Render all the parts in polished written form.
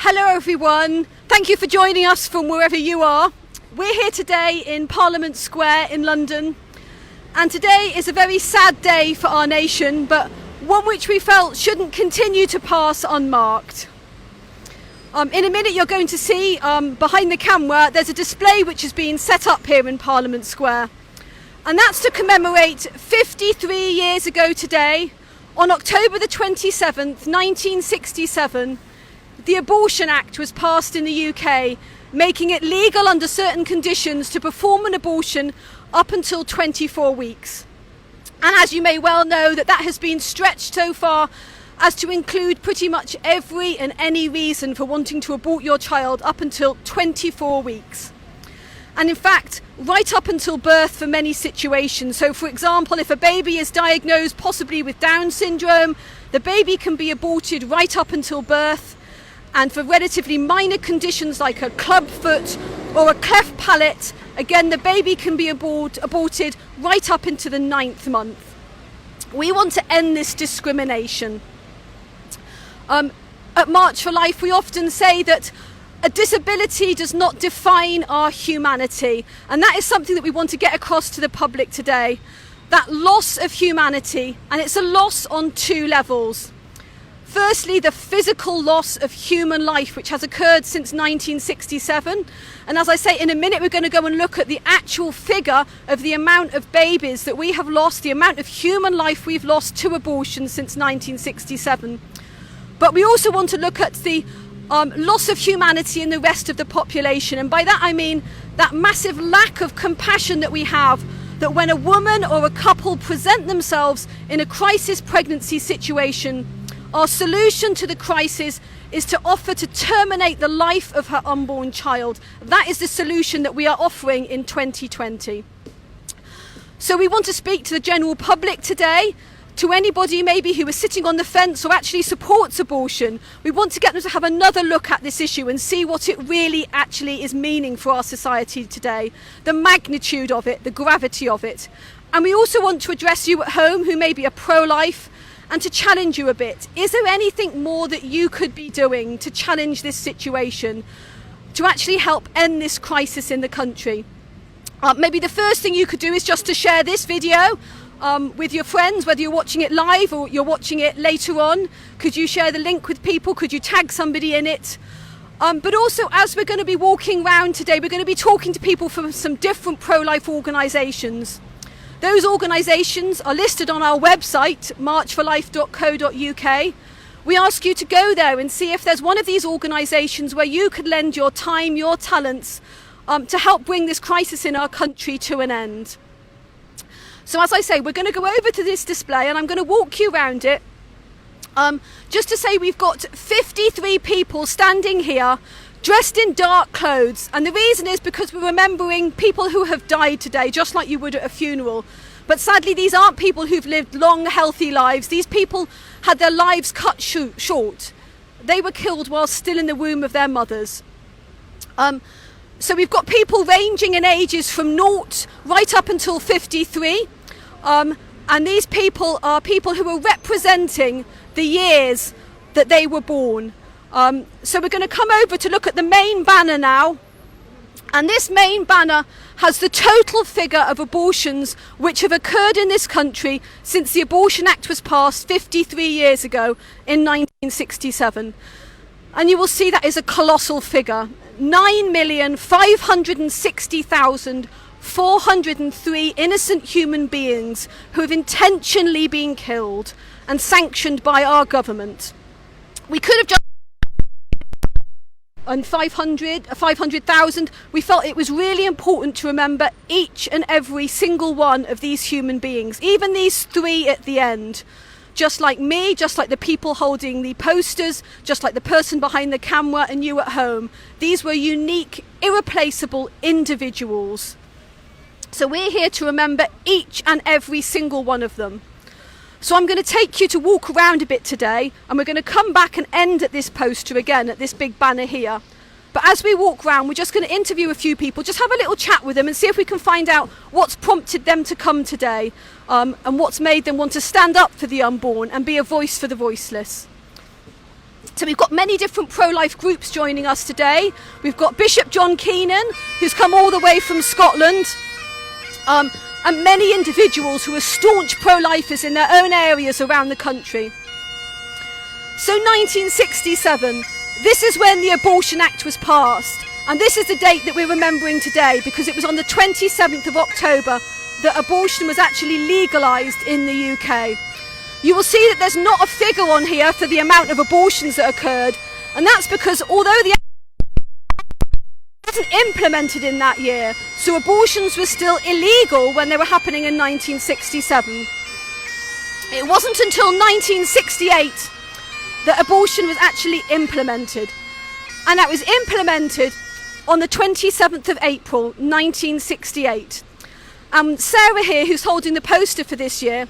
Hello everyone, thank you for joining us from wherever you are. We're here today in Parliament Square in London, and today is a very sad day for our nation, but one which we felt shouldn't continue to pass unmarked. In a minute you're going to see behind the camera there's a display which has been set up here in Parliament Square, and that's to commemorate 53 years ago today, on October the 27th, 1967, the Abortion Act was passed in the UK, making it legal under certain conditions to perform an abortion up until 24 weeks. And as you may well know, that has been stretched so far as to include pretty much every and any reason for wanting to abort your child up until 24 weeks. And in fact, right up until birth for many situations. So for example, if a baby is diagnosed possibly with Down syndrome, the baby can be aborted right up until birth. And for relatively minor conditions like a club foot or a cleft palate, again, the baby can be aborted right up into the 9th month. We want to end this discrimination. At March for Life, we often say that a disability does not define our humanity. And that is something that we want to get across to the public today. That loss of humanity, and it's a loss on two levels. Firstly, the physical loss of human life, which has occurred since 1967. And as I say, in a minute, we're going to go and look at the actual figure of the amount of babies that we have lost, the amount of human life we've lost to abortion since 1967. But we also want to look at the loss of humanity in the rest of the population. And by that, I mean that massive lack of compassion that we have, that when a woman or a couple present themselves in a crisis pregnancy situation, our solution to the crisis is to offer to terminate the life of her unborn child. That is the solution that we are offering in 2020. So we want to speak to the general public today, to anybody maybe who is sitting on the fence or actually supports abortion. We want to get them to have another look at this issue and see what it really actually is meaning for our society today, the magnitude of it, the gravity of it. And we also want to address you at home who maybe are pro-life, and to challenge you a bit. Is there anything more that you could be doing to challenge this situation, to actually help end this crisis in the country? Maybe the first thing you could do is just to share this video with your friends, whether you're watching it live or you're watching it later on. Could you share the link with people? Could you tag somebody in it? But also, as we're going to be walking around today, we're going to be talking to people from some different pro-life organisations. Those organisations are listed on our website, marchforlife.co.uk. We ask you to go there and see if there's one of these organisations where you could lend your time, your talents, to help bring this crisis in our country to an end. So as I say, we're going to go over to this display and I'm going to walk you around it. Just to say, we've got 53 people standing here dressed in dark clothes, and the reason is because we're remembering people who have died today, just like you would at a funeral. But sadly, these aren't people who've lived long, healthy lives. These people had their lives cut short. They were killed while still in the womb of their mothers. So we've got people ranging in ages from 0 right up until 53. And these people are people who are representing the years that they were born. So we're going to come over to look at the main banner now, and this main banner has the total figure of abortions which have occurred in this country since the Abortion Act was passed 53 years ago in 1967. And you will see that is a colossal figure. 9,560,403 innocent human beings who have intentionally been killed and sanctioned by our government. We could have just and 500,000, we felt it was really important to remember each and every single one of these human beings, even these three at the end. Just like me, just like the people holding the posters, just like the person behind the camera and you at home. These were unique, irreplaceable individuals. So we're here to remember each and every single one of them. So I'm going to take you to walk around a bit today, and we're going to come back and end at this poster again, at this big banner here. But as we walk around, we're just going to interview a few people, just have a little chat with them and see if we can find out what's prompted them to come today, and what's made them want to stand up for the unborn and be a voice for the voiceless. So we've got many different pro-life groups joining us today. We've got Bishop John Keenan, who's come all the way from Scotland, and many individuals who are staunch pro-lifers in their own areas around the country. So 1967, this is when the Abortion Act was passed. And this is the date that we're remembering today, because it was on the 27th of October that abortion was actually legalised in the UK. You will see that there's not a figure on here for the amount of abortions that occurred, and that's because although the Act wasn't implemented in that year, so abortions were still illegal when they were happening in 1967. It wasn't until 1968 that abortion was actually implemented, and that was implemented on the 27th of April 1968. Sarah here, who's holding the poster for this year,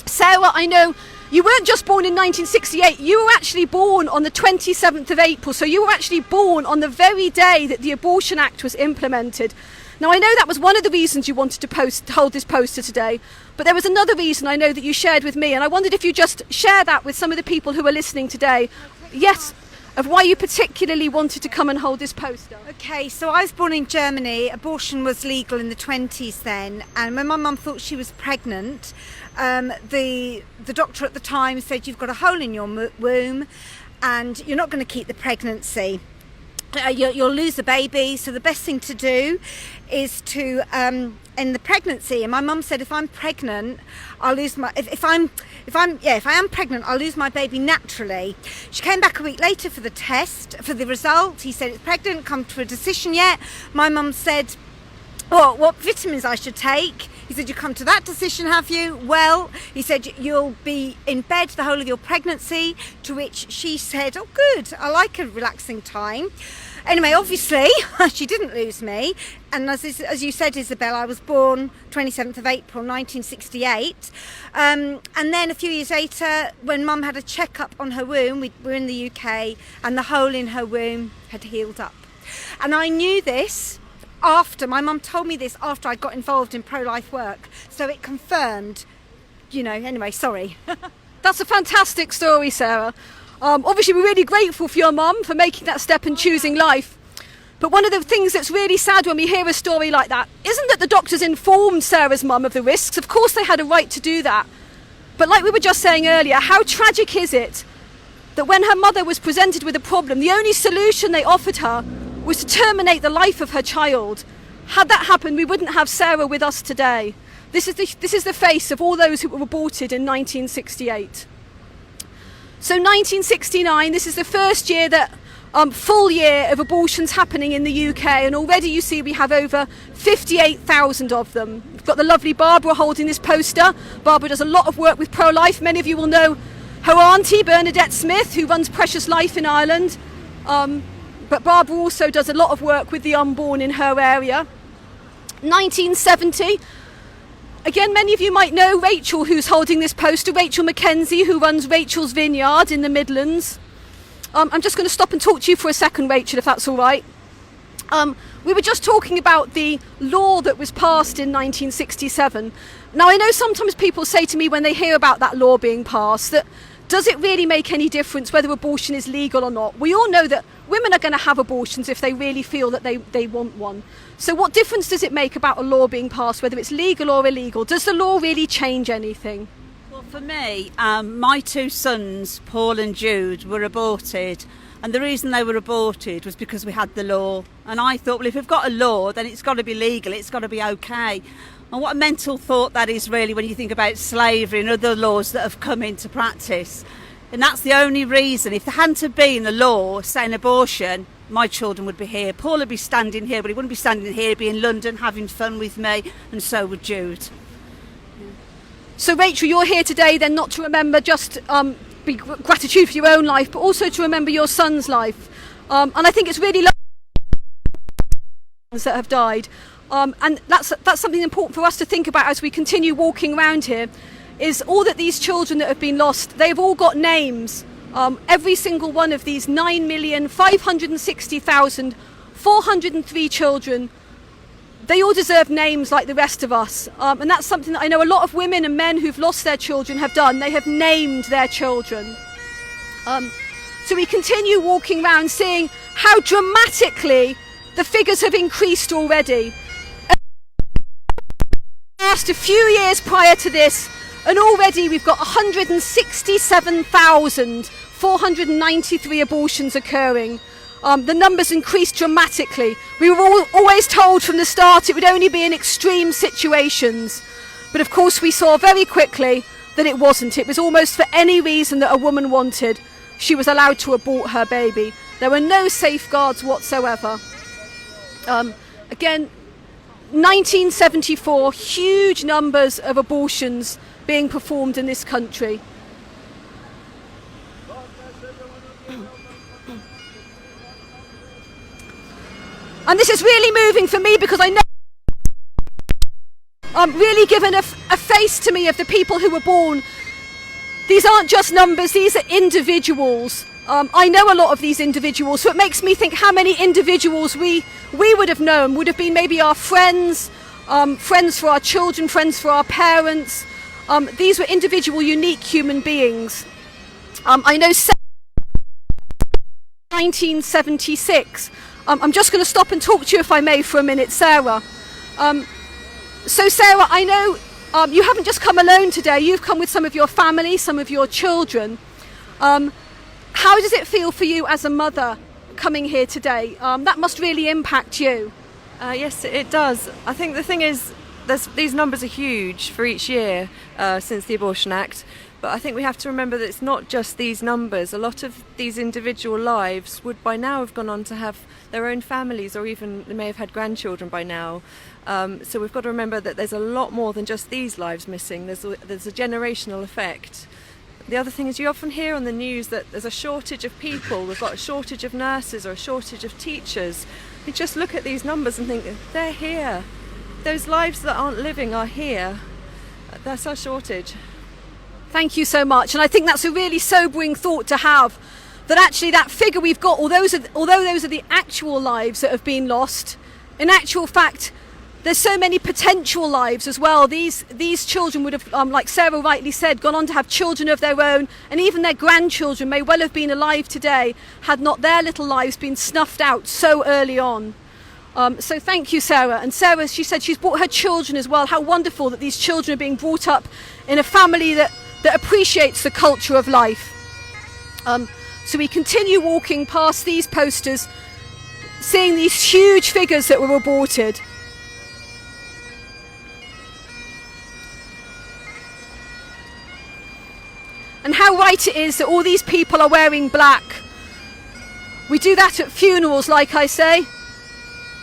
Sarah, I know you weren't just born in 1968, you were actually born on the 27th of April, so you were actually born on the very day that the Abortion Act was implemented. Now I know that was one of the reasons you wanted to hold this poster today, but there was another reason I know that you shared with me, and I wondered if you just share that with some of the people who are listening today. Yes, of why you particularly wanted to come and hold this poster. Okay, so I was born in Germany. Abortion was legal in the 20s then, and when my mum thought she was pregnant, the doctor at the time said, you've got a hole in your womb and you're not going to keep the pregnancy. You'll lose the baby, so the best thing to do is to end the pregnancy. And my mum said, if I'm pregnant, I'll lose my. If I am pregnant, I'll lose my baby naturally. She came back a week later for the test, for the result. He said it's pregnant, come to a decision yet. My mum said, well, what vitamins I should take. He said, you come to that decision, have you? Well, he said, you'll be in bed the whole of your pregnancy, to which she said, oh good, I like a relaxing time. Anyway, obviously, she didn't lose me. And as you said, Isabel, I was born 27th of April 1968. And then a few years later, when Mum had a checkup on her womb, we were in the UK, and the hole in her womb had healed up. And I knew this after, my mum told me this after I got involved in pro-life work. So it confirmed, anyway, sorry. That's a fantastic story, Sarah. Obviously, we're really grateful for your mum for making that step and choosing life. But one of the things that's really sad when we hear a story like that isn't that the doctors informed Sarah's mum of the risks. Of course, they had a right to do that. But like we were just saying earlier, how tragic is it that when her mother was presented with a problem, the only solution they offered her was to terminate the life of her child. Had that happened, we wouldn't have Sarah with us today. This is the face of all those who were aborted in 1968. So 1969, this is the first year that full year of abortions happening in the UK, and already you see we have over 58,000 of them. We've got the lovely Barbara holding this poster. Barbara does a lot of work with pro-life. Many of you will know her auntie, Bernadette Smith, who runs Precious Life in Ireland. But Barbara also does a lot of work with the unborn in her area. 1970, again, many of you might know Rachel, who's holding this poster, Rachel Mackenzie, who runs Rachel's Vineyard in the Midlands. I'm just going to stop and talk to you for a second, Rachel, if that's all right. We were just talking about the law that was passed in 1967. Now, I know sometimes people say to me when they hear about that law being passed that, does it really make any difference whether abortion is legal or not? We all know that women are going to have abortions if they really feel that they want one. So what difference does it make about a law being passed, whether it's legal or illegal? Does the law really change anything? Well, for me, my two sons, Paul and Jude, were aborted. And the reason they were aborted was because we had the law. And I thought, well, if we've got a law, then it's got to be legal, it's got to be okay. And what a mental thought that is, really, when you think about slavery and other laws that have come into practice. And that's the only reason. If there hadn't have been a law saying abortion, my children would be here. Paul would be standing here, but he wouldn't be standing here, he'd be in London having fun with me, and so would Jude. So Rachel, you're here today then not to remember just gratitude for your own life, but also to remember your son's life. And I think it's really lovely that have died. And that's something important for us to think about as we continue walking around here, is all that these children that have been lost, they've all got names. Every single one of these 9,560,403 children, they all deserve names like the rest of us. And that's something that I know a lot of women and men who've lost their children have done. They have named their children. So we continue walking around seeing how dramatically the figures have increased already. Just a few years prior to this, and already we've got 167,493 abortions occurring. The numbers increased dramatically. We were always told from the start it would only be in extreme situations. But of course we saw very quickly that it wasn't. It was almost for any reason that a woman wanted, she was allowed to abort her baby. There were no safeguards whatsoever. Again, 1974, huge numbers of abortions being performed in this country. And this is really moving for me because I know really given a face to me of the people who were born. These aren't just numbers, these are individuals. I know a lot of these individuals, so it makes me think how many individuals we would have known, would have been maybe our friends, friends for our children, friends for our parents. These were individual, unique human beings. I know 1976. I'm just going to stop and talk to you, if I may, for a minute, Sarah. So Sarah, I know you haven't just come alone today, you've come with some of your family, some of your children. How does it feel for you as a mother coming here today? That must really impact you. Yes, it does. I think the thing is, these numbers are huge for each year since the Abortion Act, but I think we have to remember that it's not just these numbers. A lot of these individual lives would by now have gone on to have their own families, or even they may have had grandchildren by now. So we've got to remember that there's a lot more than just these lives missing. There's a generational effect. The other thing is, you often hear on the news that there's a shortage of people, we've got a shortage of nurses or a shortage of teachers. You just look at these numbers and think, they're here. Those lives that aren't living are here. That's our shortage. Thank you so much. And I think that's a really sobering thought to have, that actually that figure we've got, although those are the actual lives that have been lost, in actual fact, there's so many potential lives as well. These children would have, like Sarah rightly said, gone on to have children of their own, and even their grandchildren may well have been alive today had not their little lives been snuffed out so early on. So thank you, Sarah. And Sarah, she said she's brought her children as well. How wonderful that these children are being brought up in a family that appreciates the culture of life. So we continue walking past these posters, seeing these huge figures that were aborted. And how right it is that all these people are wearing black. We do that at funerals, like I say,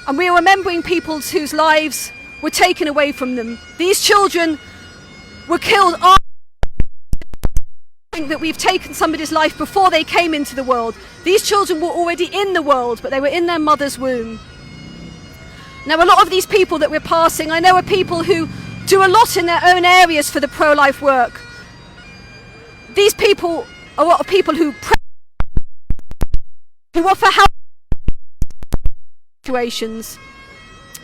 and we are remembering people whose lives were taken away from them. These children were killed after that we've taken somebody's life before they came into the world. These children were already in the world, but they were in their mother's womb. Now, a lot of these people that we're passing, I know, are people who do a lot in their own areas for the pro-life work. These people are a lot of people who offer help situations.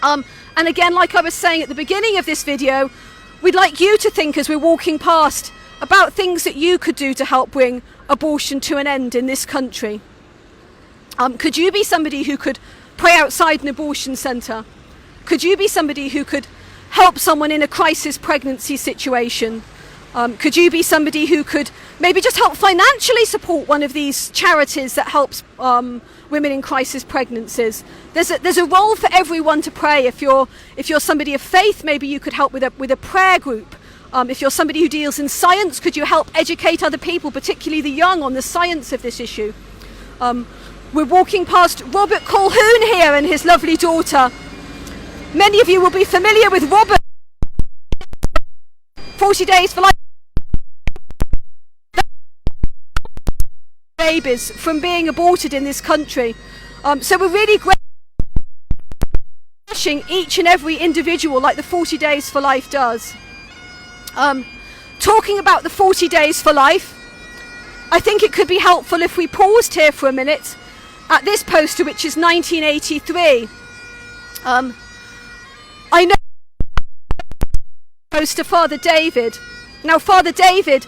And again, like I was saying at the beginning of this video, we'd like you to think as we're walking past about things that you could do to help bring abortion to an end in this country. Could you be somebody who could pray outside an abortion centre? Could you be somebody who could help someone in a crisis pregnancy situation? Could you be somebody who could maybe just help financially support one of these charities that helps women in crisis pregnancies? There's a role for everyone to pray. If you're somebody of faith, maybe you could help with a prayer group. If you're somebody who deals in science, could you help educate other people, particularly the young, on the science of this issue? We're walking past Robert Colquhoun here and his lovely daughter. Many of you will be familiar with Robert. 40 days for life. Babies from being aborted in this country. So we're really grateful each and every individual like the 40 Days for Life does. Talking about the 40 Days for Life, I think it could be helpful if we paused here for a minute at this poster, which is 1983. I know poster Father David. Now, Father David,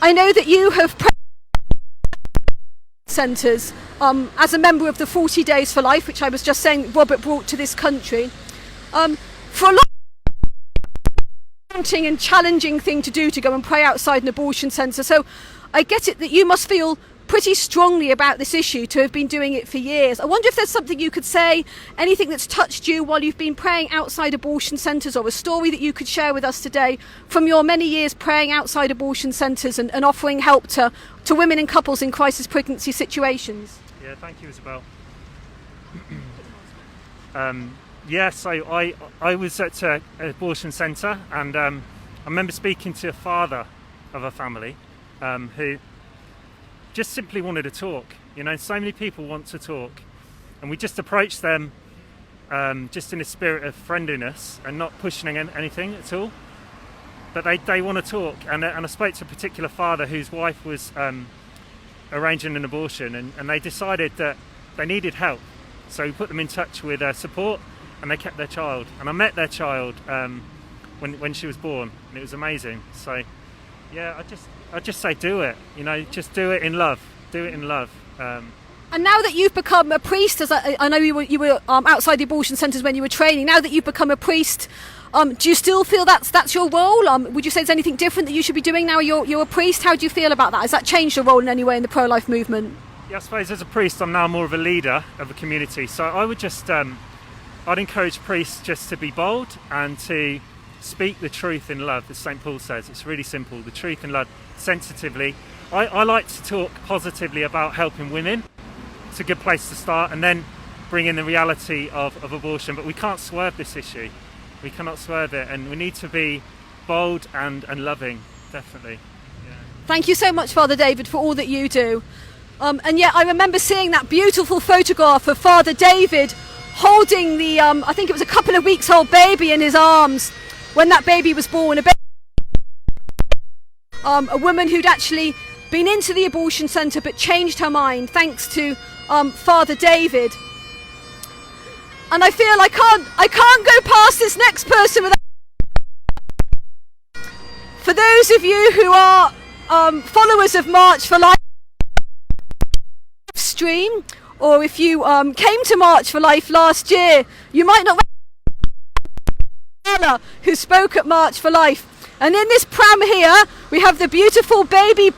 I know that you have centres as a member of the 40 Days for Life, which I was just saying Robert brought to this country. For a lot daunting and challenging thing to do to go and pray outside an abortion centre. So I get it that you must feel pretty strongly about this issue to have been doing it for years. I wonder if there's something you could say, anything that's touched you while you've been praying outside abortion centres, or a story that you could share with us today from your many years praying outside abortion centres and offering help to women and couples in crisis pregnancy situations. Yeah, thank you, Isabel. So I was at an abortion centre, and I remember speaking to a father of a family who just simply wanted to talk. You know, so many people want to talk, and we just approached them just in a spirit of friendliness and not pushing anything at all. But they want to talk, and I spoke to a particular father whose wife was arranging an abortion, and they decided that they needed help. So we put them in touch with support, and they kept their child. And I met their child when she was born, and it was amazing. So yeah, I just say do it. You know, just do it in love. Do it in love. And now that you've become a priest, as I know you were outside the abortion centres when you were training. Now that you've become a priest, do you still feel that's your role? Would you say there's anything different that you should be doing now you're a priest? How do you feel about that? Has that changed your role in any way in the pro-life movement? Yeah, I suppose as a priest I'm now more of a leader of a community. So I would just, I'd encourage priests just to be bold and to speak the truth in love, as St. Paul says. It's really simple, the truth in love, sensitively. I like to talk positively about helping women. It's a good place to start, and then bring in the reality of abortion. But we can't swerve this issue. We cannot swerve it, and we need to be bold and loving, definitely. Yeah. Thank you so much, Father David, for all that you do. And yet I remember seeing that beautiful photograph of Father David holding the, I think it was a couple of weeks old baby in his arms when that baby was born. A woman who'd actually been into the abortion centre but changed her mind thanks to Father David. And I feel I can't go past this next person without. For those of you who are followers of March for Life stream, or if you came to March for Life last year, you might not recognize who spoke at March for Life. And in this pram here, we have the beautiful baby.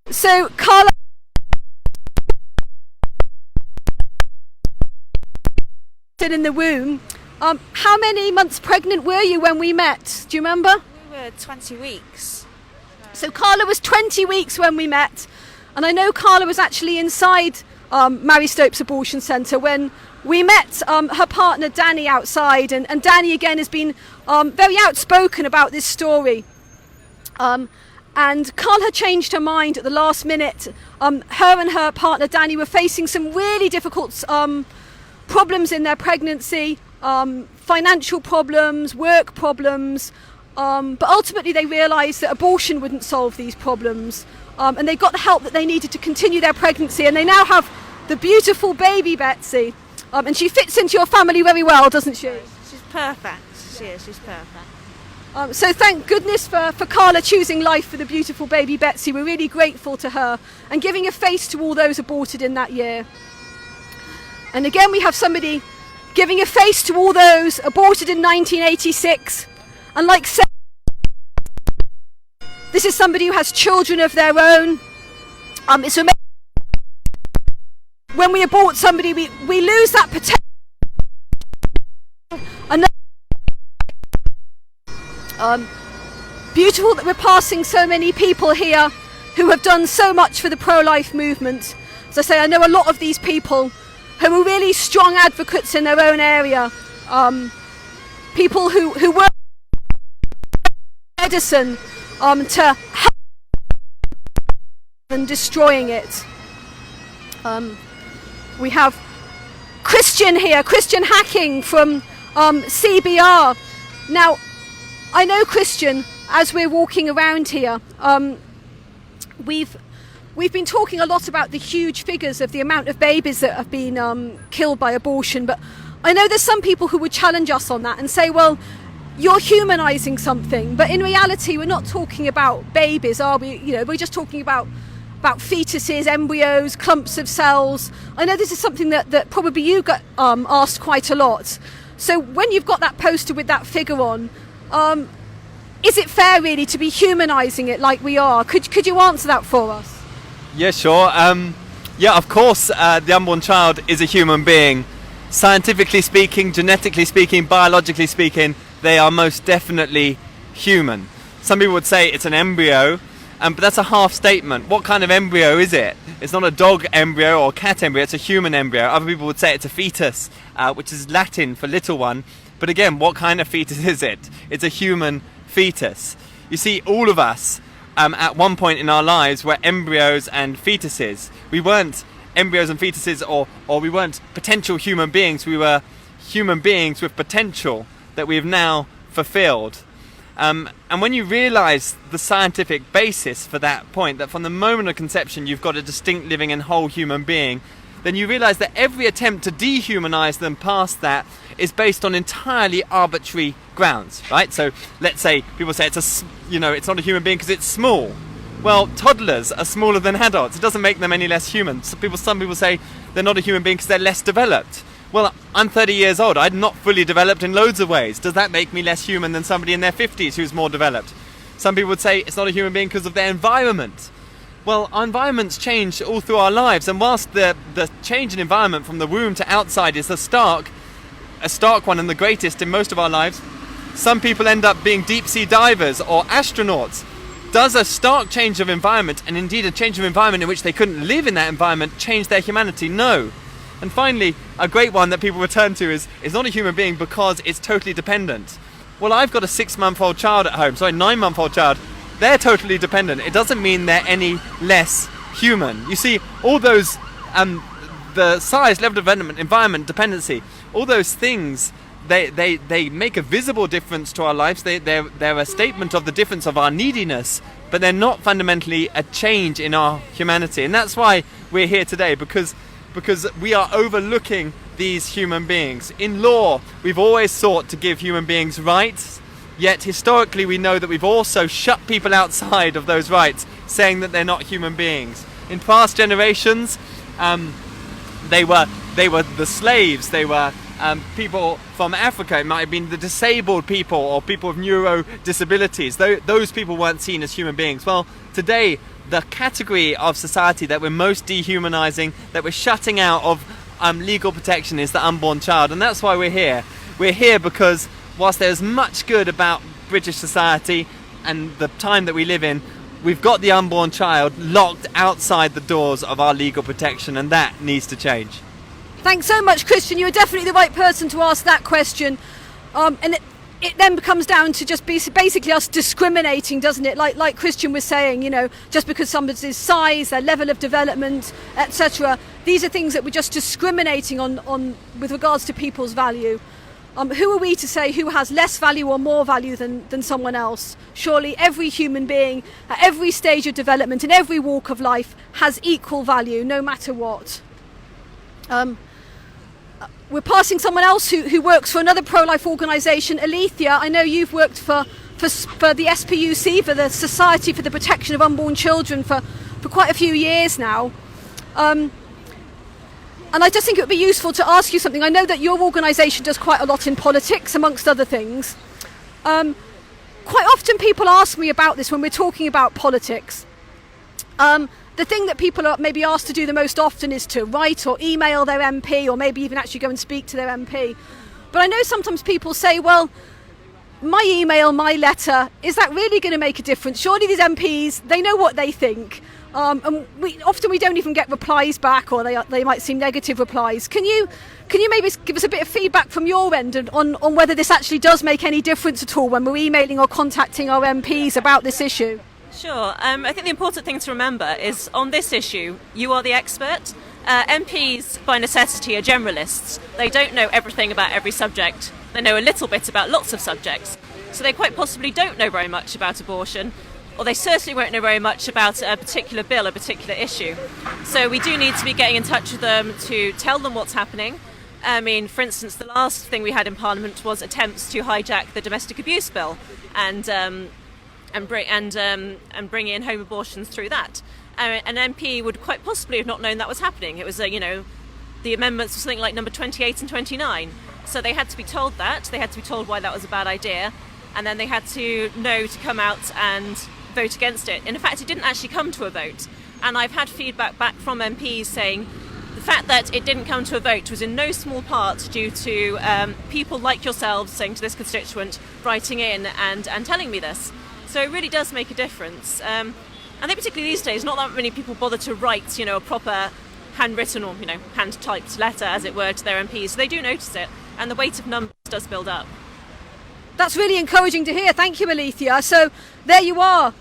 So Carla, in the womb. How many months pregnant were you when we met? Do you remember? We were 20 weeks. So Carla was 20 weeks when we met, and I know Carla was actually inside Mary Stopes Abortion Centre when we met her partner Danny outside, and Danny again has been very outspoken about this story. And Carla changed her mind at the last minute. Her and her partner Danny were facing some really difficult problems in their pregnancy, financial problems, work problems, but ultimately they realised that abortion wouldn't solve these problems, and they got the help that they needed to continue their pregnancy, and they now have the beautiful baby Betsy, and she fits into your family very well, doesn't she? She's perfect. She is, she's perfect. So thank goodness for Carla choosing life for the beautiful baby Betsy. We're really grateful to her and giving a face to all those aborted in that year. And again, we have somebody giving a face to all those aborted in 1986. And like said, this is somebody who has children of their own. It's amazing. When we abort somebody, we lose that potential. Beautiful that we're passing so many people here who have done so much for the pro-life movement. As I say, I know a lot of these people who are really strong advocates in their own area. People who work in medicine to help and destroying it. We have Christian here, Christian Hacking from CBR. Now, I know Christian, as we're walking around here, we've been talking a lot about the huge figures of the amount of babies that have been killed by abortion, but I know there's some people who would challenge us on that and say, well, you're humanising something, but in reality we're not talking about babies, are we? You know, we're just talking about about fetuses, embryos, clumps of cells. I know this is something that probably you got asked quite a lot. So when you've got that poster with that figure on, is it fair really to be humanising it like we are? Could you answer that for us? Yeah, sure. Yeah, of course, the unborn child is a human being. Scientifically speaking, genetically speaking, biologically speaking, they are most definitely human. Some people would say it's an embryo, but that's a half statement. What kind of embryo is it? It's not a dog embryo or a cat embryo, it's a human embryo. Other people would say it's a fetus, which is Latin for little one. But again, what kind of fetus is it? It's a human fetus. You see, all of us at one point in our lives were embryos and fetuses. We weren't embryos and fetuses or we weren't potential human beings. We were human beings with potential that we've now fulfilled. And when you realise the scientific basis for that point, that from the moment of conception you've got a distinct living and whole human being, then you realise that every attempt to dehumanise them past that is based on entirely arbitrary grounds, right? So let's say people say it's not a human being because it's small. Well, toddlers are smaller than adults. It doesn't make them any less human. Some people say they're not a human being because they're less developed. Well, I'm 30 years old. I'm not fully developed in loads of ways. Does that make me less human than somebody in their 50s who's more developed? Some people would say it's not a human being because of their environment. Well, our environments change all through our lives, and whilst the change in environment from the womb to outside is a stark one and the greatest in most of our lives, some people end up being deep-sea divers or astronauts. Does a stark change of environment, and indeed a change of environment in which they couldn't live in that environment, change their humanity? No. And finally, a great one that people return to is not a human being because it's totally dependent. Well, I've got a 9-month-old child at home. They're totally dependent. It doesn't mean they're any less human. You see, all those, the size, level of development, environment, dependency, all those things, they make a visible difference to our lives. They're a statement of the difference of our neediness, but they're not fundamentally a change in our humanity. And that's why we're here today, because we are overlooking these human beings. In law, we've always sought to give human beings rights, yet historically we know that we've also shut people outside of those rights, saying that they're not human beings. In past generations, they were the slaves, they were people from Africa. It might have been the disabled people or people with neuro disabilities. Those people weren't seen as human beings. Well, today, the category of society that we're most dehumanizing, that we're shutting out of legal protection, is the unborn child. And that's why we're here. We're here because whilst there's much good about British society and the time that we live in, we've got the unborn child locked outside the doors of our legal protection, and that needs to change. Thanks so much, Christian. You're definitely the right person to ask that question. And it then comes down to just basically us discriminating, doesn't it? Like Christian was saying, just because somebody's size, their level of development, etc. These are things that we're just discriminating on with regards to people's value. Who are we to say who has less value or more value than someone else? Surely every human being at every stage of development in every walk of life has equal value, no matter what. We're passing someone else who works for another pro-life organisation, Alethea. I know you've worked for the SPUC, for the Society for the Protection of Unborn Children, for quite a few years now. And I just think it would be useful to ask you something. I know that your organisation does quite a lot in politics, amongst other things. Quite often people ask me about this when we're talking about politics. The thing that people are maybe asked to do the most often is to write or email their MP, or maybe even actually go and speak to their MP. But I know sometimes people say, well, my email, my letter, is that really going to make a difference? Surely these MPs, they know what they think. And we don't even get replies back, or they might seem negative replies. Can you maybe give us a bit of feedback from your end on whether this actually does make any difference at all when we're emailing or contacting our MPs about this issue? Sure. I think the important thing to remember is on this issue, you are the expert. MPs, by necessity, are generalists. They don't know everything about every subject. They know a little bit about lots of subjects. So they quite possibly don't know very much about abortion, or they certainly won't know very much about a particular bill, a particular issue. So we do need to be getting in touch with them to tell them what's happening. I mean, for instance, the last thing we had in Parliament was attempts to hijack the domestic abuse bill and bring in home abortions through that. An MP would quite possibly have not known that was happening. It was, the amendments were something like number 28 and 29. So they had to be told that. They had to be told why that was a bad idea. And then they had to know to come out and vote against it. And in fact, it didn't actually come to a vote. And I've had feedback back from MPs saying the fact that it didn't come to a vote was in no small part due to people like yourselves saying to this constituent, writing in and telling me this. So it really does make a difference. I think particularly these days, not that many people bother to write, a proper handwritten or, hand-typed letter, as it were, to their MPs. So they do notice it, and the weight of numbers does build up. That's really encouraging to hear. Thank you, Alethea. So there you are.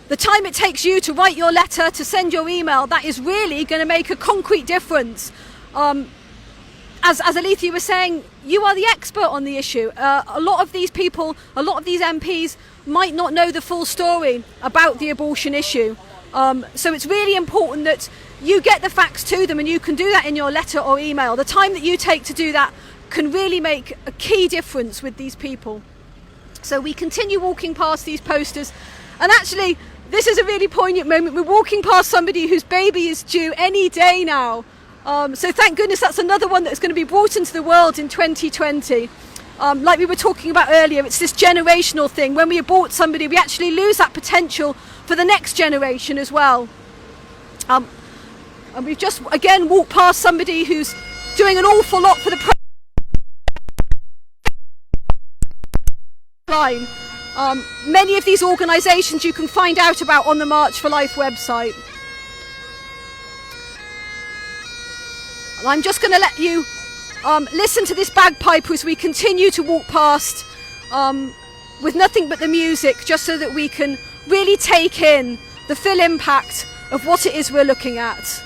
The time it takes you to write your letter, to send your email, that is really going to make a concrete difference. As Alethea was saying, you are the expert on the issue. A lot of these people, a lot of these MPs might not know the full story about the abortion issue. So it's really important that you get the facts to them, and you can do that in your letter or email. The time that you take to do that can really make a key difference with these people. So we continue walking past these posters, and actually this is a really poignant moment. We're walking past somebody whose baby is due any day now. So thank goodness that's another one that's going to be brought into the world in 2020. Like we were talking about earlier, it's this generational thing. When we abort somebody, we actually lose that potential for the next generation as well. And we've just again walked past somebody who's doing an awful lot for the line. Many of these organisations you can find out about on the March for Life website. And I'm just going to let you listen to this bagpipe as we continue to walk past with nothing but the music, just so that we can really take in the full impact of what it is we're looking at.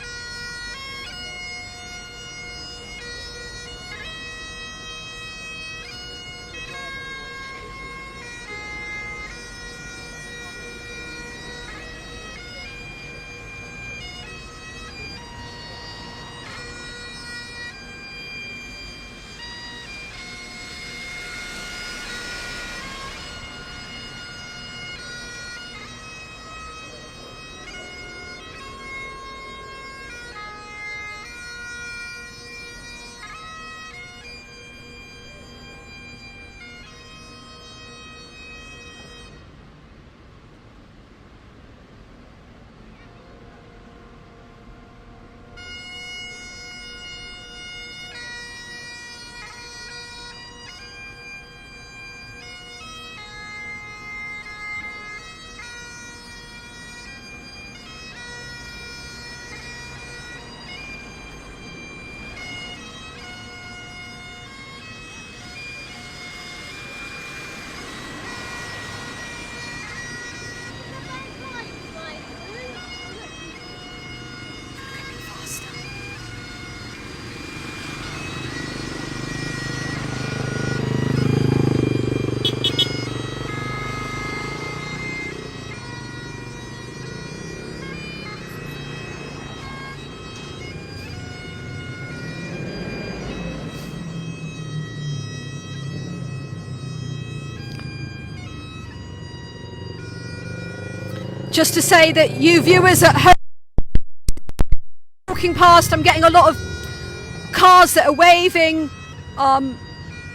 Just to say that you viewers at home, walking past, I'm getting a lot of cars that are waving.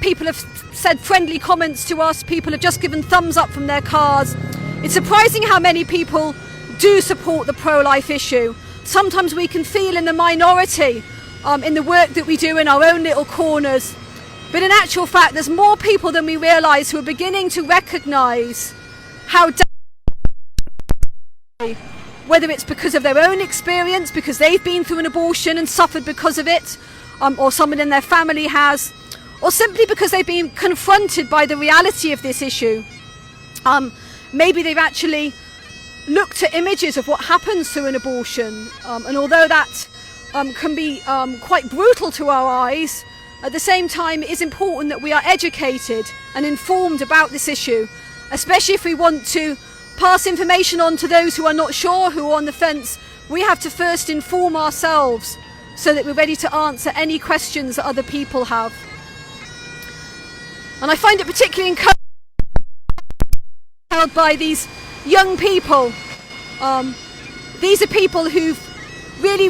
People have said friendly comments to us. People have just given thumbs up from their cars. It's surprising how many people do support the pro-life issue. Sometimes we can feel in the minority in the work that we do in our own little corners. But in actual fact, there's more people than we realise who are beginning to recognise how whether it's because of their own experience, because they've been through an abortion and suffered because of it, or someone in their family has, or simply because they've been confronted by the reality of this issue. Maybe they've actually looked at images of what happens through an abortion, and although that can be quite brutal to our eyes, at the same time it is important that we are educated and informed about this issue, especially if we want to pass information on to those who are not sure, who are on the fence. We have to first inform ourselves so that we're ready to answer any questions that other people have. And I find it particularly encouraging by these young people These are people who've really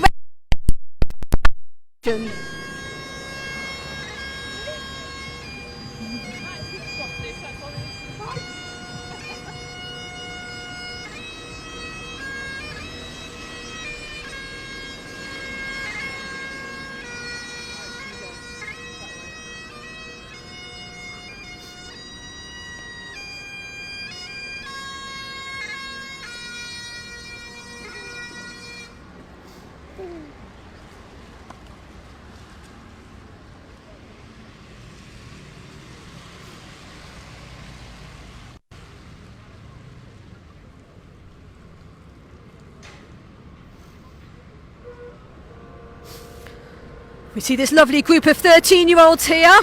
We see this lovely group of 13-year-olds here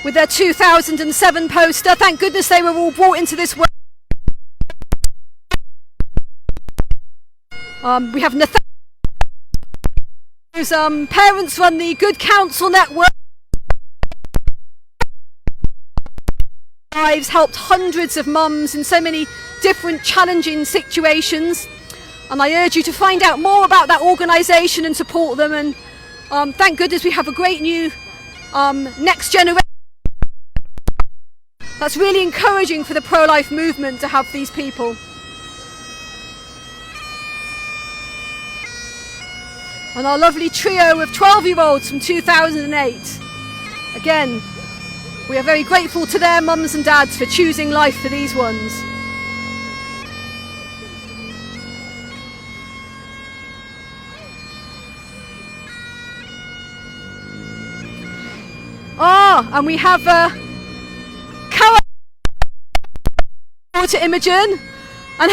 with their 2007 poster. Thank goodness they were all brought into this world. We have Nathaniel, whose parents run the Good Counsel Network. Lives helped hundreds of mums in so many different challenging situations. And I urge you to find out more about that organisation and support them. And thank goodness we have a great new next generation. That's really encouraging for the pro-life movement to have these people. And our lovely trio of 12-year-olds from 2008. Again, we are very grateful to their mums and dads for choosing life for these ones. And we have Carol to Imogen and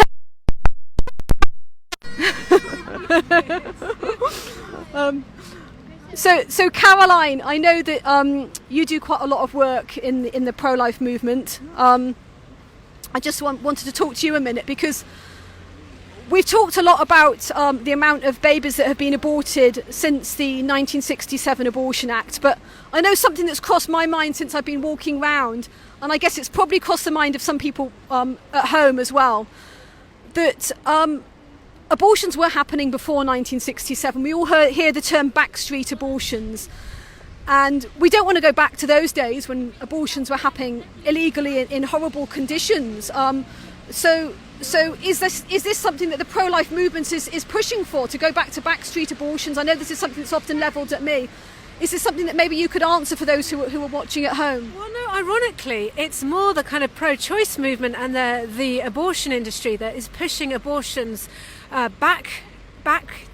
so Caroline, I know that you do quite a lot of work in the pro-life movement. I just wanted to talk to you a minute because we've talked a lot about the amount of babies that have been aborted since the 1967 Abortion Act, but I know something that's crossed my mind since I've been walking round, and I guess it's probably crossed the mind of some people at home as well, that abortions were happening before 1967. We all hear the term backstreet abortions, and we don't want to go back to those days when abortions were happening illegally in horrible conditions. So is this something that the pro-life movement is pushing for, to go back to backstreet abortions? I know this is something that's often levelled at me. Is this something that maybe you could answer for those who are watching at home? Well, no, ironically, it's more the kind of pro-choice movement and the abortion industry that is pushing abortions back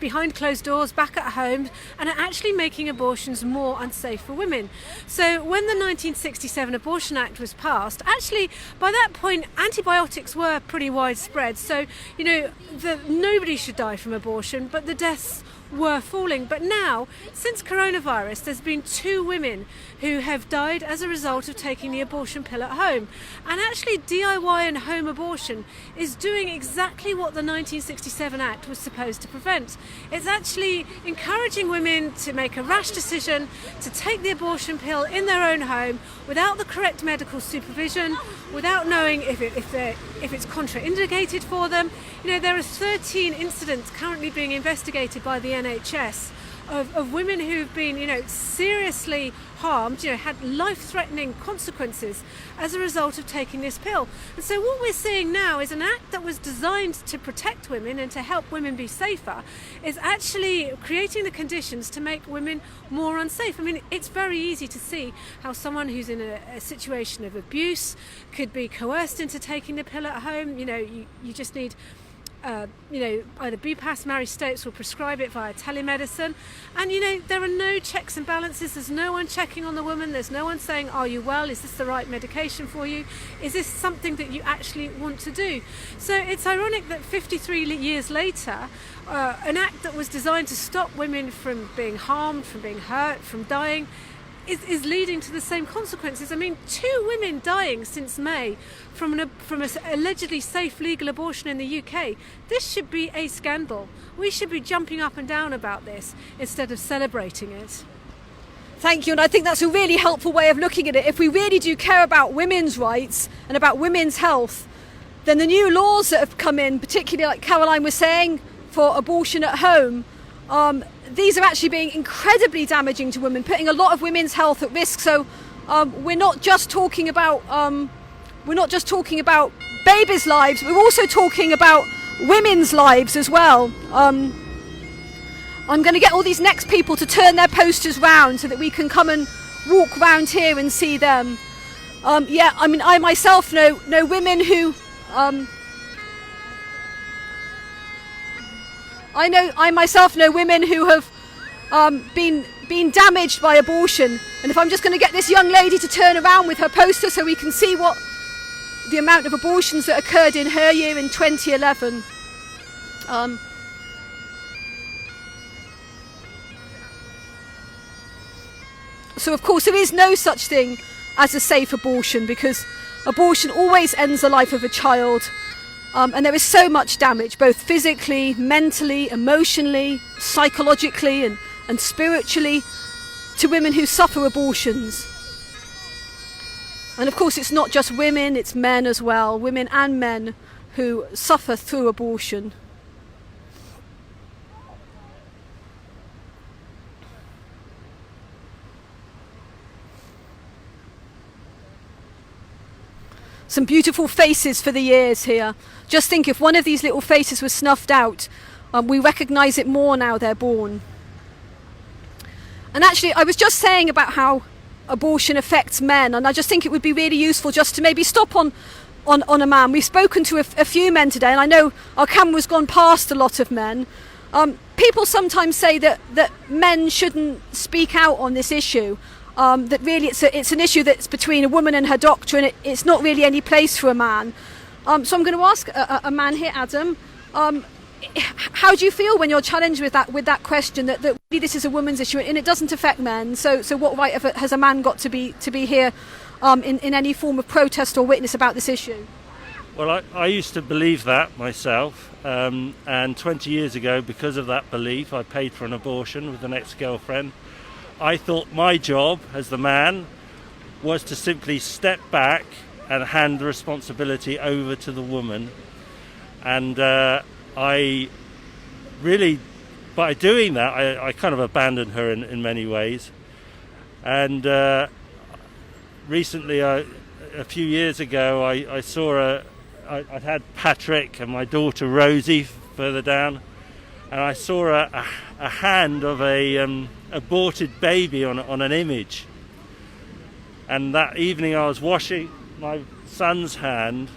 behind closed doors, back at home, and are actually making abortions more unsafe for women. So when the 1967 Abortion Act was passed, actually by that point antibiotics were pretty widespread. So, you know, nobody should die from abortion, but the deaths were falling. But now, since coronavirus, there's been 2 women who have died as a result of taking the abortion pill at home. And actually DIY and home abortion is doing exactly what the 1967 Act was supposed to prevent. It's actually encouraging women to make a rash decision to take the abortion pill in their own home without the correct medical supervision, without knowing if it's contraindicated for them. You know, there are 13 incidents currently being investigated by the NHS of women who've been, you know, seriously harmed, you know, had life-threatening consequences as a result of taking this pill. And so what we're seeing now is an act that was designed to protect women and to help women be safer is actually creating the conditions to make women more unsafe. I mean, it's very easy to see how someone who's in a situation of abuse could be coerced into taking the pill at home. You know, you just need either BPAS, Mary Stopes will prescribe it via telemedicine, and you know, there are no checks and balances. There's no one checking on the woman. There's no one saying, are you well? Is this the right medication for you? Is this something that you actually want to do? So it's ironic that 53 years later, an act that was designed to stop women from being harmed, from being hurt, from dying, is leading to the same consequences. I mean, 2 women dying since May from an allegedly safe legal abortion in the UK. This should be a scandal. We should be jumping up and down about this instead of celebrating it. Thank you, and I think that's a really helpful way of looking at it. If we really do care about women's rights and about women's health, then the new laws that have come in, particularly like Caroline was saying, for abortion at home, these are actually being incredibly damaging to women, putting a lot of women's health at risk. So we're not just talking about babies' lives. We're also talking about women's lives as well. I'm going to get all these next people to turn their posters round so that we can come and walk round here and see them. I myself know women who I myself know women who have been damaged by abortion. And if I'm just going to get this young lady to turn around with her poster so we can see what the amount of abortions that occurred in her year in 2011. So of course there is no such thing as a safe abortion, because abortion always ends the life of a child. And there is so much damage, both physically, mentally, emotionally, psychologically and spiritually, to women who suffer abortions. And of course it's not just women, it's men as well, women and men who suffer through abortion. Some beautiful faces for the years here. Just think, if one of these little faces was snuffed out, we recognise it more now they're born. And actually, I was just saying about how abortion affects men, and I just think it would be really useful just to maybe stop on a man. We've spoken to a few men today, and I know our camera's gone past a lot of men. People sometimes say that men shouldn't speak out on this issue. That really it's an issue that's between a woman and her doctor, and it's not really any place for a man. So I'm going to ask a man here, Adam. How do you feel when you're challenged with that question that really this is a woman's issue and it doesn't affect men? So what right has a man got to be here in any form of protest or witness about this issue? Well, I used to believe that myself, and 20 years ago, because of that belief, I paid for an abortion with an ex-girlfriend. I thought my job as the man was to simply step back and hand the responsibility over to the woman. And I really, by doing that, I kind of abandoned her in many ways. And recently, a few years ago, I saw I'd had Patrick and my daughter Rosie further down, and I saw a hand of a aborted baby on an image. And that evening I was washing my son's hand,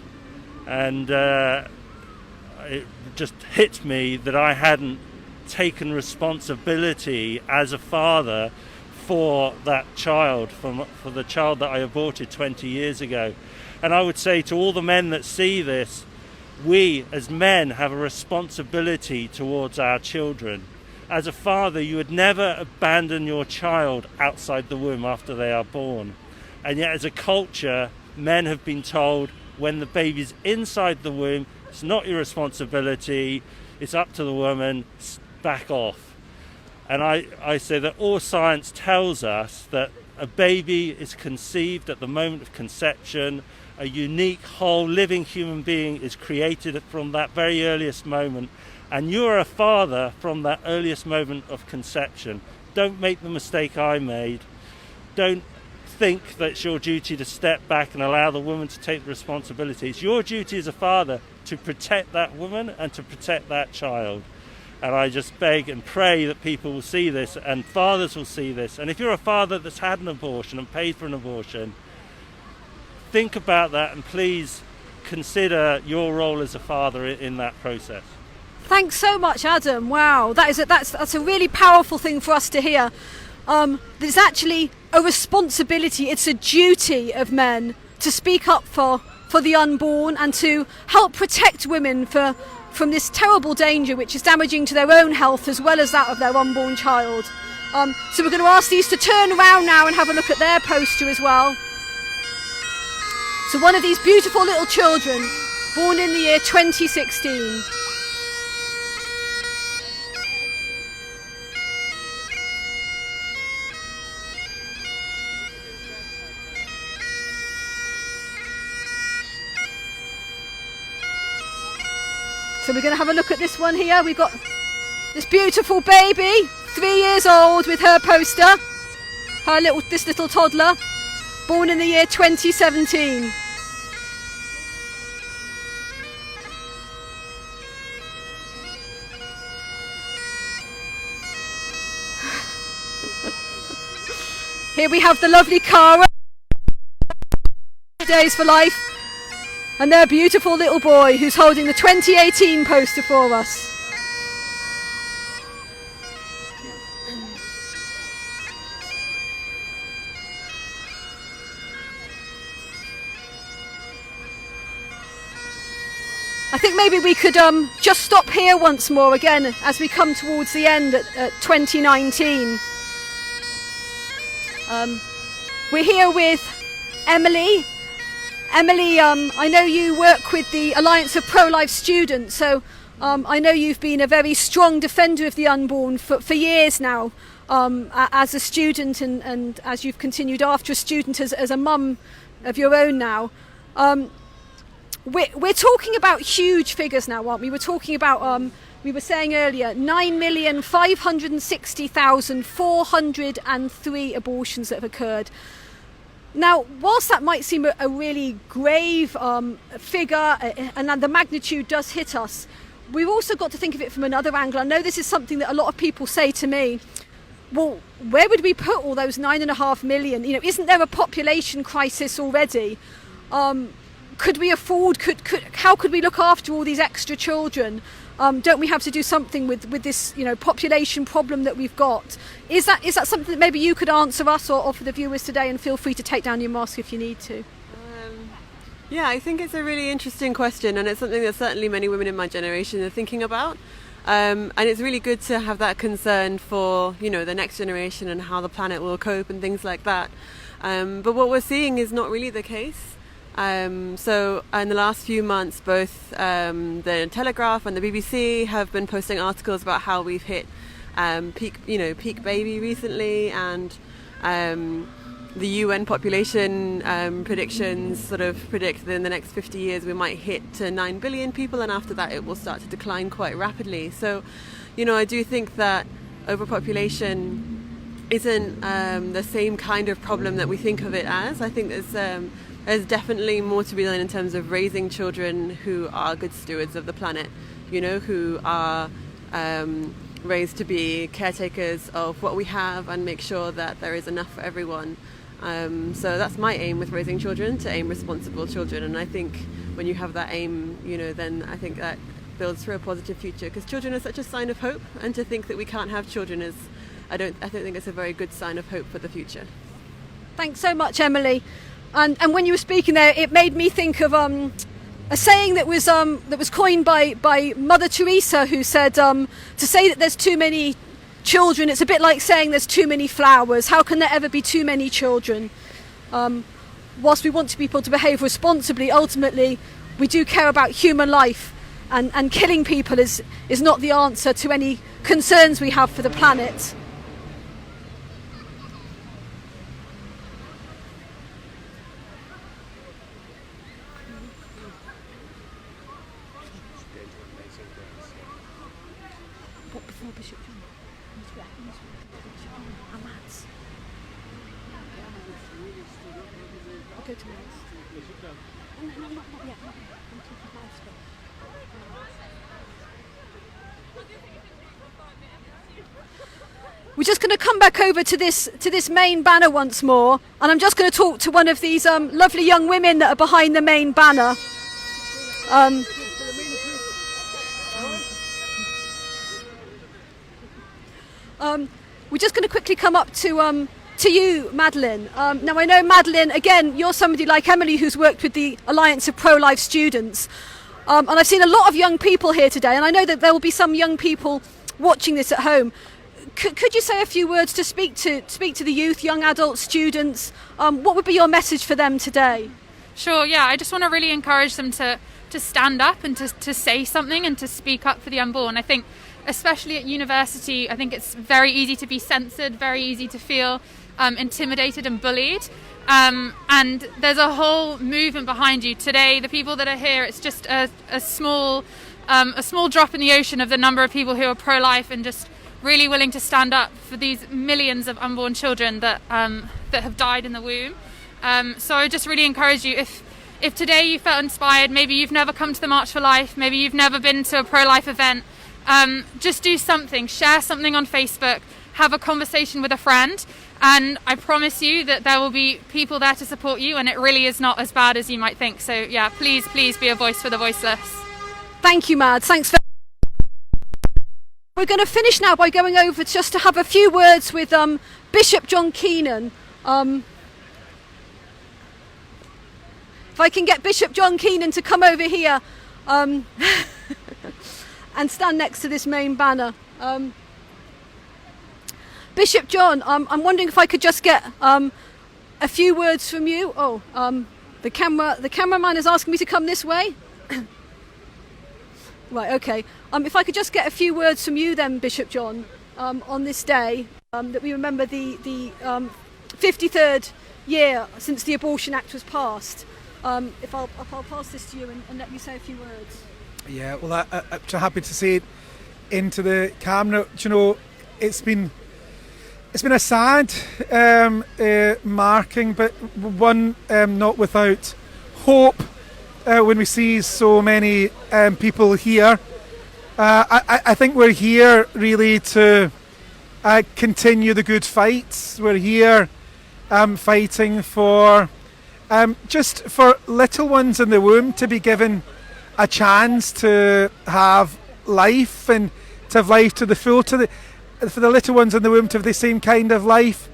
and it just hit me that I hadn't taken responsibility as a father for that child, for the child that I aborted 20 years ago. And I would say to all the men that see this, we as men have a responsibility towards our children. As a father, you would never abandon your child outside the womb after they are born. And yet as a culture, men have been told when the baby's inside the womb, it's not your responsibility, it's up to the woman, back off. And I say that all science tells us that a baby is conceived at the moment of conception. A unique, whole, living human being is created from that very earliest moment. And you are a father from that earliest moment of conception. Don't make the mistake I made. Don't think that it's your duty to step back and allow the woman to take the responsibility. It's your duty as a father to protect that woman and to protect that child. And I just beg and pray that people will see this and fathers will see this. And if you're a father that's had an abortion and paid for an abortion, think about that and please consider your role as a father in that process. Thanks so much, Adam. Wow, that's a really powerful thing for us to hear. There's actually a responsibility, it's a duty of men to speak up for the unborn and to help protect women from this terrible danger which is damaging to their own health as well as that of their unborn child. So we're going to ask these to turn around now and have a look at their poster as well. So one of these beautiful little children, born in the year 2016. So we're going to have a look at this one here. We've got this beautiful baby, 3 years old, with her poster. This little toddler, born in the year 2017. Here we have the lovely Cara, Days for Life, and their beautiful little boy who's holding the 2018 poster for us. I think maybe we could just stop here once more again as we come towards the end at 2019. We're here with Emily. Emily, I know you work with the Alliance of Pro-Life Students, so I know you've been a very strong defender of the unborn for years now, as a student and as you've continued after a student as a mum of your own now. We're talking about huge figures now, aren't we? We're talking about, we were saying earlier, 9,560,403 abortions that have occurred. Now, whilst that might seem a really grave figure, and the magnitude does hit us, we've also got to think of it from another angle. I know this is something that a lot of people say to me. Well, where would we put all those 9.5 million? You know, isn't there a population crisis already? Could we afford? How could we look after all these extra children? Don't we have to do something with this, you know, population problem that we've got? Is that something that maybe you could answer us or for the viewers today? And feel free to take down your mask if you need to. Yeah, I think it's a really interesting question, and it's something that certainly many women in my generation are thinking about. And it's really good to have that concern for, you know, the next generation and how the planet will cope and things like that. But what we're seeing is not really the case. So in the last few months, both the Telegraph and the BBC have been posting articles about how we've hit peak baby recently, and the UN population predictions sort of predict that in the next 50 years we might hit to 9 billion people, and after that it will start to decline quite rapidly. So, you know, I do think that overpopulation isn't the same kind of problem that we think of it as. I think there's definitely more to be done in terms of raising children who are good stewards of the planet, you know, who are raised to be caretakers of what we have and make sure that there is enough for everyone. So that's my aim with raising children, to aim responsible children. And I think when you have that aim, you know, then I think that builds for a positive future, because children are such a sign of hope, and to think that we can't have children is, I don't think it's a very good sign of hope for the future. Thanks so much, Emily. And when you were speaking there, it made me think of a saying that was coined by Mother Teresa, who said to say that there's too many children, it's a bit like saying there's too many flowers. How can there ever be too many children? Whilst we want people to behave responsibly, ultimately we do care about human life, and killing people is not the answer to any concerns we have for the planet. Before Bishop John, I'll go to Wales. No, not yet. I'm talking about Wales. We're just going to come back over to this main banner once more, and I'm just going to talk to one of these lovely young women that are behind the main banner. We're just going to quickly come up to you, Madeline. Now I know, Madeline, again, you're somebody like Emily who's worked with the Alliance of Pro-Life Students, and I've seen a lot of young people here today, and I know that there will be some young people watching this at home. Could you say a few words to speak to the youth, young adults, students? What would be your message for them today? Sure, yeah, I just want to really encourage them to stand up and to say something and to speak up for the unborn. I think especially at university, I think it's very easy to be censored, very easy to feel intimidated and bullied. And there's a whole movement behind you. Today, the people that are here, it's just a small a small drop in the ocean of the number of people who are pro-life and just really willing to stand up for these millions of unborn children that have died in the womb. So I just really encourage you, if today you felt inspired, maybe you've never come to the March for Life, maybe you've never been to a pro-life event, just do something, share something on Facebook, have a conversation with a friend, and I promise you that there will be people there to support you, and it really is not as bad as you might think. So yeah, please be a voice for the voiceless. Thank you, Mads. Thanks. We're going to finish now by going over just to have a few words with Bishop John Keenan. If I can get Bishop John Keenan to come over here and stand next to this main banner. Bishop John, I'm wondering if I could just get a few words from you. The cameraman is asking me to come this way. Right, okay. If I could just get a few words from you then, Bishop John, on this day that we remember the 53rd year since the Abortion Act was passed. If I'll pass this to you and let you say a few words. Yeah, well, I'm so happy to say it into the camera. Do you know, it's been a sad marking, but one not without hope when we see so many people here. I think we're here really to continue the good fights. We're here fighting for just for little ones in the womb to be given a chance to have life and to have life to the full, for the little ones in the womb to have the same kind of life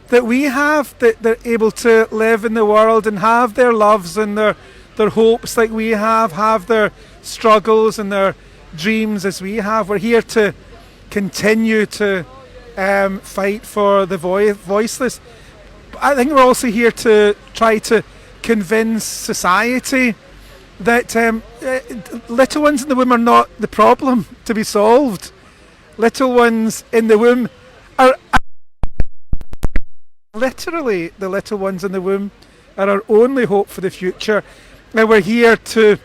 that we have, that they're able to live in the world and have their loves and their hopes like we have their struggles and their dreams as we have. We're here to continue to fight for the voiceless. I think we're also here to try to convince society that little ones in the womb are not the problem to be solved. Little ones in the womb are literally, the little ones in the womb are our only hope for the future. And we're here to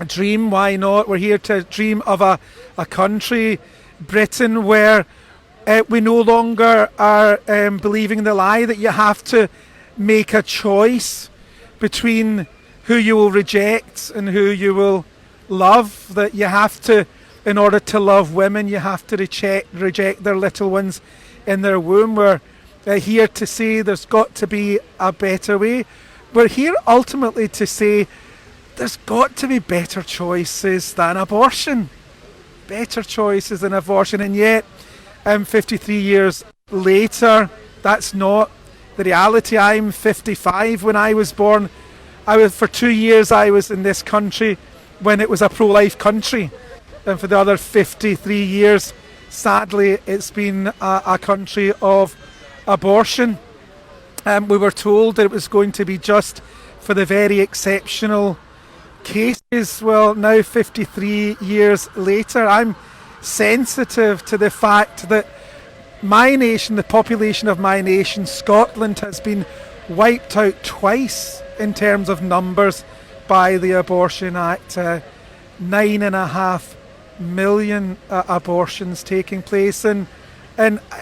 dream, why not? We're here to dream of a country, Britain, where we no longer are believing the lie that you have to make a choice between who you will reject and who you will love, that you have to, in order to love women, you have to reject their little ones in their womb. We're here to say there's got to be a better way. We're here ultimately to say there's got to be better choices than abortion. Better choices than abortion. And yet, 53 years later, that's not the reality. I'm 55. When I was born, for 2 years I was in this country when it was a pro-life country. And for the other 53 years, sadly, it's been a country of abortion. We were told that it was going to be just for the very exceptional cases. Well, now 53 years later, I'm sensitive to the fact that my nation, the population of my nation, Scotland, has been wiped out twice in terms of numbers by the Abortion Act. 9.5 million abortions taking place, and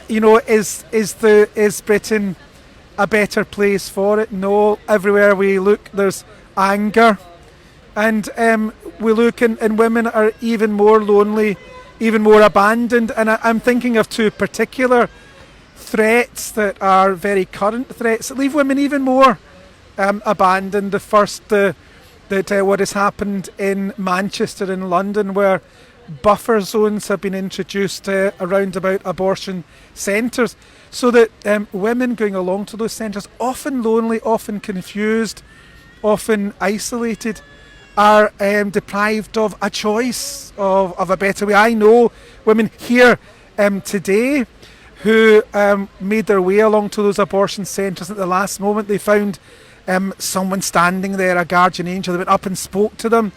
you know, is Britain a better place for it? No. Everywhere we look, there's anger, and we look and women are even more lonely, even more abandoned. And I'm thinking of two particular threats that are very current threats that leave women even more abandoned. The first, what has happened in Manchester and London, where buffer zones have been introduced around about abortion centres, so that women going along to those centres, often lonely, often confused, often isolated, are deprived of a choice of a better way. I know women here today who made their way along to those abortion centres. At the last moment they found someone standing there, a guardian angel. They went up and spoke to them,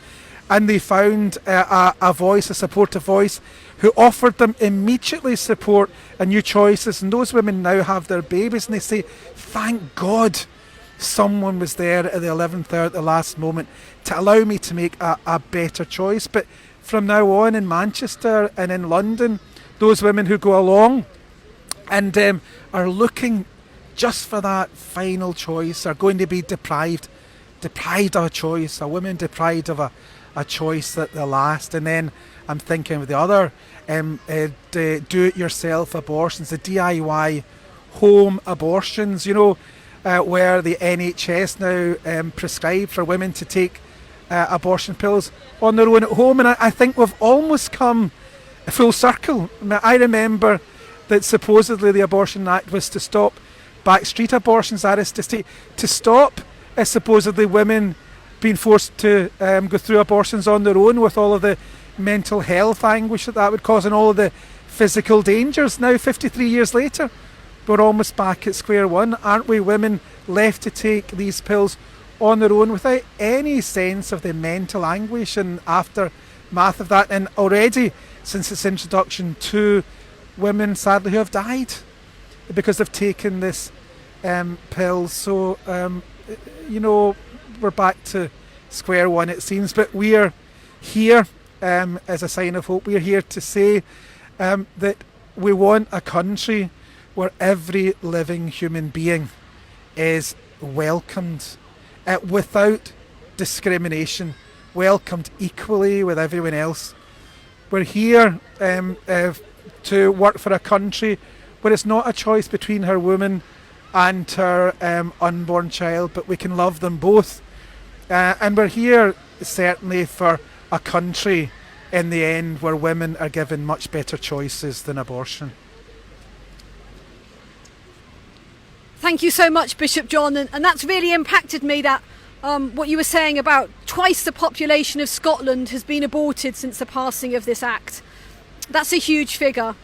and they found a voice, a supportive voice, who offered them immediately support and new choices. And those women now have their babies, and they say, thank God someone was there at the 11th hour at the last moment to allow me to make a better choice. But from now on in Manchester and in London, those women who go along and are looking just for that final choice are going to be deprived of a choice, a woman deprived of a choice at the last. And then I'm thinking of the other do-it-yourself abortions, the DIY home abortions, where the NHS now prescribe for women to take abortion pills on their own at home. And I think we've almost come full circle. I remember that supposedly the Abortion Act was to stop backstreet abortions, that is to stop supposedly women being forced to go through abortions on their own, with all of the mental health anguish that would cause and all of the physical dangers. Now, 53 years later, we're almost back at square one, aren't we? Women left to take these pills on their own without any sense of the mental anguish and aftermath of that. And already, since its introduction, 2 women sadly who have died because they've taken this pill. So, we're back to square one, it seems. But we're here as a sign of hope. We're here to say that we want a country where every living human being is welcomed without discrimination, welcomed equally with everyone else. We're here to work for a country where it's not a choice between her woman and her unborn child, but we can love them both. And we're here certainly for a country in the end where women are given much better choices than abortion. Thank you so much, Bishop John, and that's really impacted me, that what you were saying about twice the population of Scotland has been aborted since the passing of this act. That's a huge figure.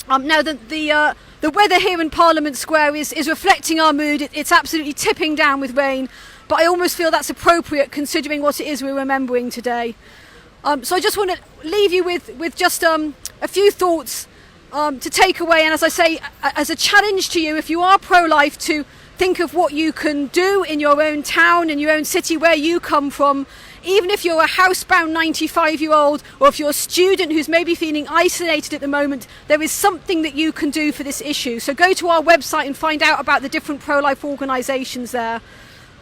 Now the weather here in Parliament Square is reflecting our mood. It's absolutely tipping down with rain, but I almost feel that's appropriate considering what it is we're remembering today. So I just want to leave you with just a few thoughts to take away, and as I say, as a challenge to you, if you are pro-life, to think of what you can do in your own town, in your own city, where you come from. Even if you're a housebound 95-year-old, or if you're a student who's maybe feeling isolated at the moment, there is something that you can do for this issue. So go to our website and find out about the different pro-life organisations there.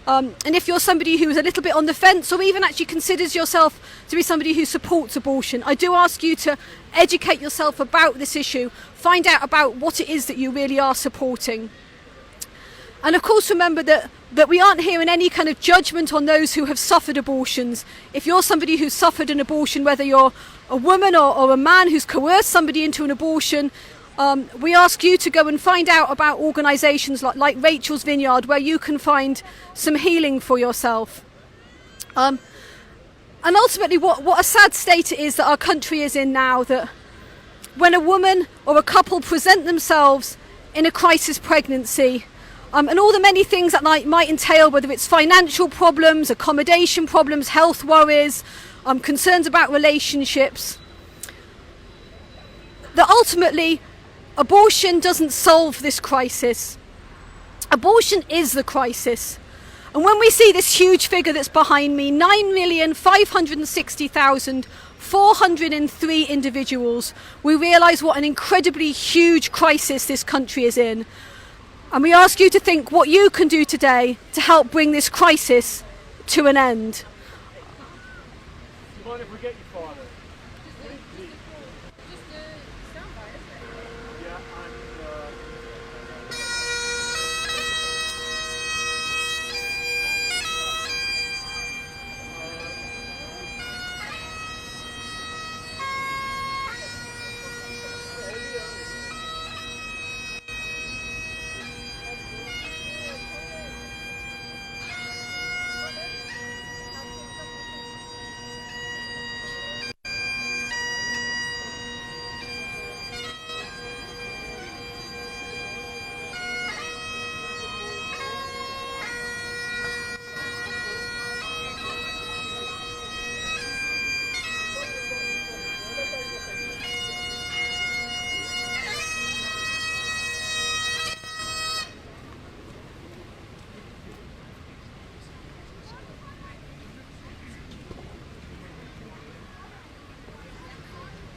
And if you're somebody who is a little bit on the fence, or even actually considers yourself to be somebody who supports abortion, I do ask you to educate yourself about this issue, find out about what it is that you really are supporting. And of course, remember that we aren't here in any kind of judgment on those who have suffered abortions. If you're somebody who's suffered an abortion, whether you're a woman or a man who's coerced somebody into an abortion, we ask you to go and find out about organisations like Rachel's Vineyard, where you can find some healing for yourself. And ultimately, what a sad state it is that our country is in now, that when a woman or a couple present themselves in a crisis pregnancy, and all the many things that might entail, whether it's financial problems, accommodation problems, health worries, concerns about relationships, that ultimately abortion doesn't solve this crisis. Abortion is the crisis. And when we see this huge figure that's behind me, 9,560,403 individuals, we realise what an incredibly huge crisis this country is in. And we ask you to think what you can do today to help bring this crisis to an end. Do you mind if we get